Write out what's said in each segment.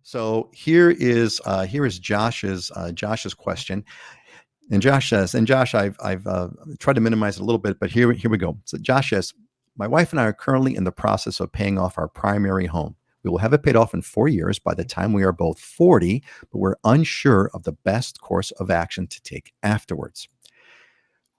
So here is Josh's question, and Josh says, and Josh, I've tried to minimize it a little bit, but here we go. So Josh says, my wife and I are currently in the process of paying off our primary home. We will have it paid off in 4 years by the time we are both 40, but we're unsure of the best course of action to take afterwards.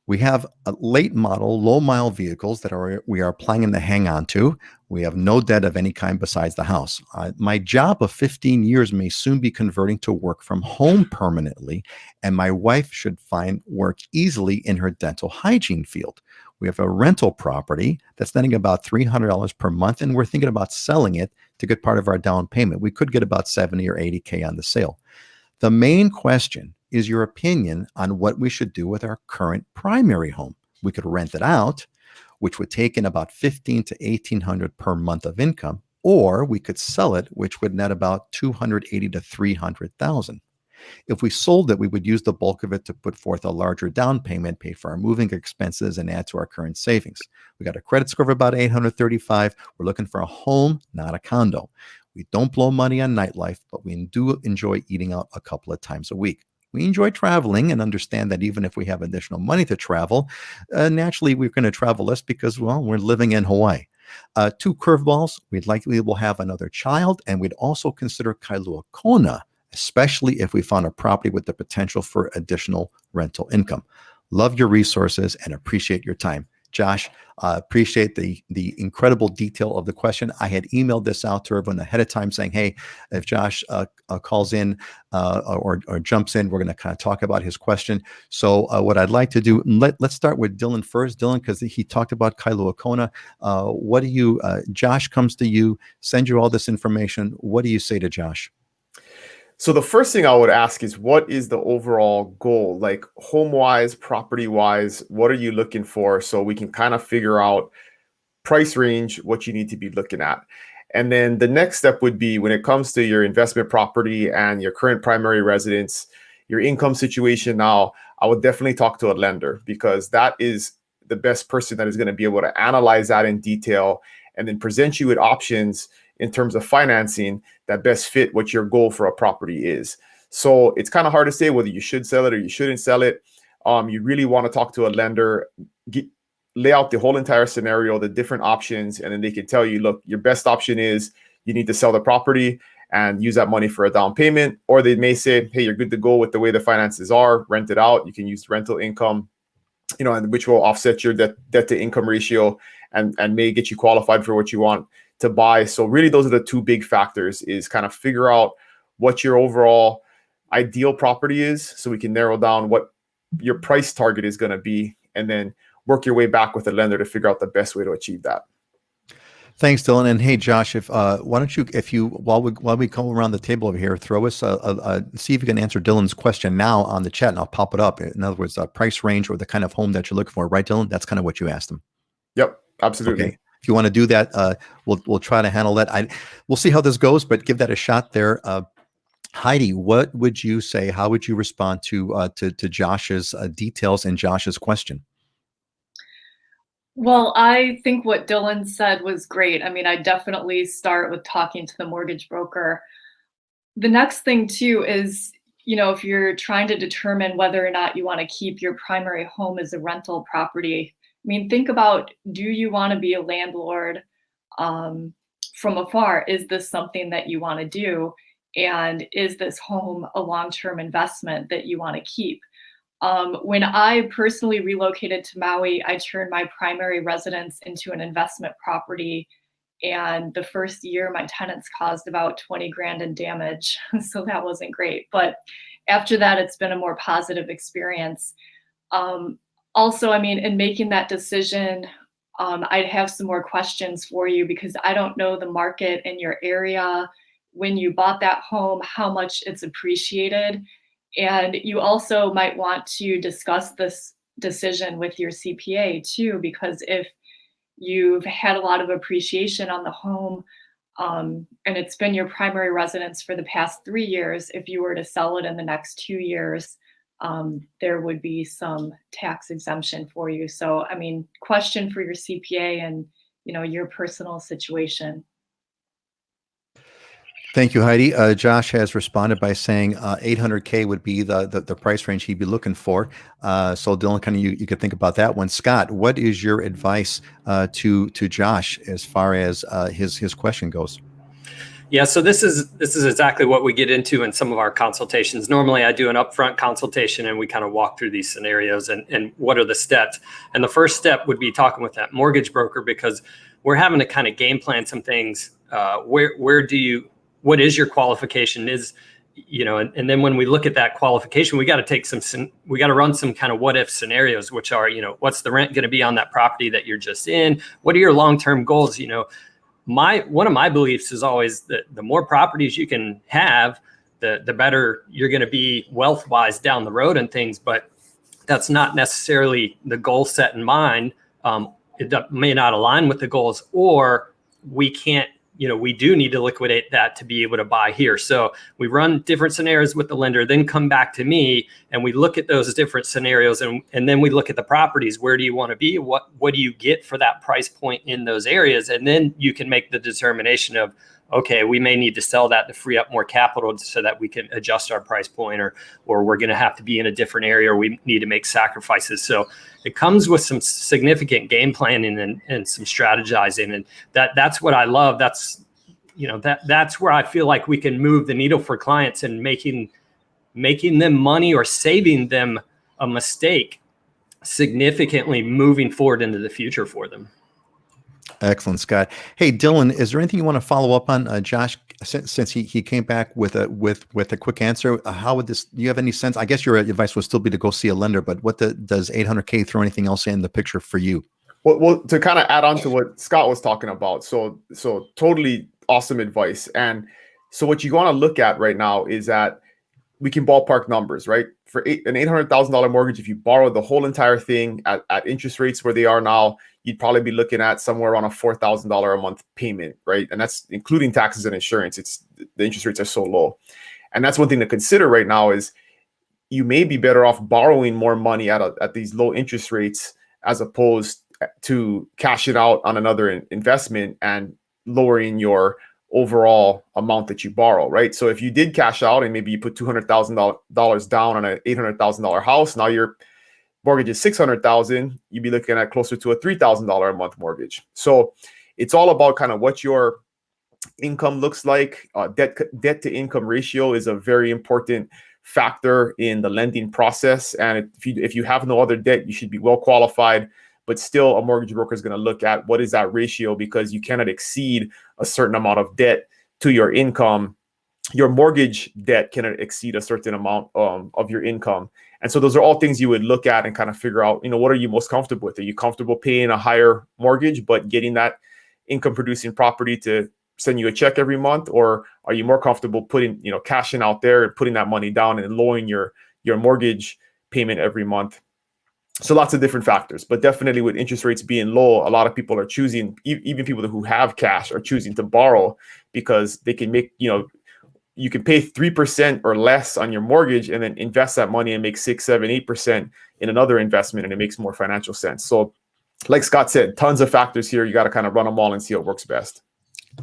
We have late model, low mile vehicles that we are planning to hang on to. We have no debt of any kind besides the house. My job of 15 years may soon be converting to work from home permanently, and my wife should find work easily in her dental hygiene field. We have a rental property that's netting about $300 per month, and we're thinking about selling it to get part of our down payment. We could get about 70 or 80K on the sale. The main question is your opinion on what we should do with our current primary home. We could rent it out, which would take in about 15 to 1800 per month of income, or we could sell it, which would net about 280 to 300,000. If we sold it, we would use the bulk of it to put forth a larger down payment, pay for our moving expenses, and add to our current savings. We got a credit score of about 835. We're looking for a home, not a condo. We don't blow money on nightlife, but we do enjoy eating out a couple of times a week. We enjoy traveling and understand that even if we have additional money to travel, naturally we're going to travel less because, well, we're living in Hawaii. Two curveballs, we'd likely will have another child, and we'd also consider Kailua Kona, especially if we found a property with the potential for additional rental income. Love your resources and appreciate your time. Josh, appreciate the incredible detail of the question. I had emailed this out to everyone ahead of time saying, hey, if Josh calls in or jumps in, we're going to kind of talk about his question. So what I'd like to do, let's start with Dylan first. Dylan, because he talked about Kailua Kona. What do you, Josh comes to you, send you all this information. What do you say to Josh? So the first thing I would ask is, what is the overall goal? Like home-wise, property-wise, what are you looking for? So we can kind of figure out price range, what you need to be looking at. And then the next step would be, when it comes to your investment property and your current primary residence, your income situation now, I would definitely talk to a lender, because that is the best person that is going to be able to analyze that in detail and then present you with options in terms of financing that best fit what your goal for a property is. So it's kind of hard to say whether you should sell it or you shouldn't sell it. You really want to talk to a lender, lay out the whole entire scenario, the different options, and then they can tell you, look, your best option is you need to sell the property and use that money for a down payment. Or they may say, hey, you're good to go with the way the finances are, rent it out. You can use rental income, and which will offset your debt to income ratio and may get you qualified for what you want to buy. So really, those are the two big factors, is kind of figure out what your overall ideal property is, so we can narrow down what your price target is going to be, and then work your way back with the lender to figure out the best way to achieve that. Thanks, Dylan. And hey, Josh, if why don't you, while we go around the table over here, throw us see if you can answer Dylan's question now on the chat, and I'll pop it up. In other words, price range or the kind of home that you're looking for, right, Dylan? That's kind of what you asked him. Yep, absolutely. Okay. If you want to do that, we'll try to handle that. We'll see how this goes, but give that a shot there. Heidi, what would you say? How would you respond to Josh's details and Josh's question? Well, I think what Dylan said was great. I mean, I definitely start with talking to the mortgage broker. The next thing too is, if you're trying to determine whether or not you want to keep your primary home as a rental property, I mean, think about, do you want to be a landlord from afar? Is this something that you want to do? And is this home a long-term investment that you want to keep? When I personally relocated to Maui, I turned my primary residence into an investment property. And the first year, my tenants caused about 20 grand in damage. So that wasn't great. But after that, it's been a more positive experience. Also, I mean, in making that decision, I'd have some more questions for you, because I don't know the market in your area. When you bought that home, how much it's appreciated. And you also might want to discuss this decision with your CPA too, because if you've had a lot of appreciation on the home, and it's been your primary residence for the past 3 years, if you were to sell it in the next 2 years, there would be some tax exemption for you. So, I mean, question for your CPA and, your personal situation. Thank you, Heidi. Josh has responded by saying 800K would be the price range he'd be looking for. So Dylan, kind of you could think about that one. Scott, what is your advice to Josh as far as his question goes? Yeah, so this is exactly what we get into in some of our consultations. Normally I do an upfront consultation and we kind of walk through these scenarios and what are the steps. And the first step would be talking with that mortgage broker, because we're having to kind of game plan some things. What is your qualification is, and then when we look at that qualification, we got to run some kind of what if scenarios, which are, what's the rent going to be on that property that you're just in? What are your long-term goals? One of my beliefs is always that the more properties you can have, the better you're going to be wealth-wise down the road and things. But that's not necessarily the goal set in mind. It may not align with the goals, or we can't. We do need to liquidate that to be able to buy here. So we run different scenarios with the lender, then come back to me and we look at those different scenarios and then we look at the properties. Where do you want to be? What do you get for that price point in those areas? And then you can make the determination of, okay, we may need to sell that to free up more capital so that we can adjust our price point, or we're going to have to be in a different area, or we need to make sacrifices. So it comes with some significant game planning and some strategizing. And that's what I love. That's where I feel like we can move the needle for clients and making them money or saving them a mistake significantly moving forward into the future for them. Excellent, Scott. Hey, Dylan, is there anything you want to follow up on, Josh? Since he came back with a quick answer, how would this? Do you have any sense? I guess your advice would still be to go see a lender, but does 800K throw anything else in the picture for you? Well, to kind of add on to what Scott was talking about, so totally awesome advice. And so what you want to look at right now is that we can ballpark numbers, right? For an $800,000 mortgage, if you borrow the whole entire thing at interest rates where they are now, you'd probably be looking at somewhere around a $4,000 a month payment, right? And that's including taxes and insurance. The interest rates are so low. And that's one thing to consider right now is you may be better off borrowing more money at these low interest rates as opposed to cashing out on another investment and lowering your overall amount that you borrow, right? So if you did cash out and maybe you put $200,000 down on an $800,000 house, now your mortgage is $600,000, you'd be looking at closer to a $3,000 a month mortgage. So it's all about kind of what your income looks like. Debt to income ratio is a very important factor in the lending process. And if you have no other debt, you should be well qualified. But still, a mortgage broker is going to look at what is that ratio, because you cannot exceed a certain amount of debt to your income. Your mortgage debt cannot exceed a certain amount of your income. And so those are all things you would look at and kind of figure out, what are you most comfortable with? Are you comfortable paying a higher mortgage, but getting that income producing property to send you a check every month? Or are you more comfortable putting, cashing out there and putting that money down and lowering your mortgage payment every month? So lots of different factors, but definitely with interest rates being low, a lot of people are choosing, even people who have cash are choosing to borrow because they can make, you can pay 3% or less on your mortgage and then invest that money and make 6, 7, 8% in another investment, and it makes more financial sense. So like Scott said, tons of factors here. You got to kind of run them all and see what works best.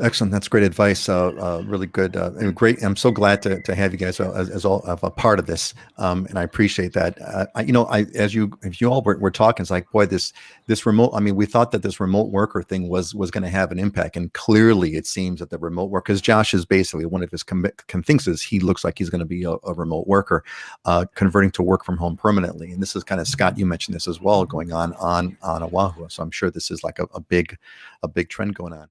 Excellent. That's great advice. Really good and great. I'm so glad to have you guys as all of a part of this, and I appreciate that. As you all were talking, it's like, boy, this remote. I mean, we thought that this remote worker thing was going to have an impact, and clearly it seems that the remote work, because Josh is basically one of his things is he looks like he's going to be a remote worker, converting to work from home permanently. And this is kind of, Scott, you mentioned this as well, going on Oahu. So I'm sure this is like a big trend going on.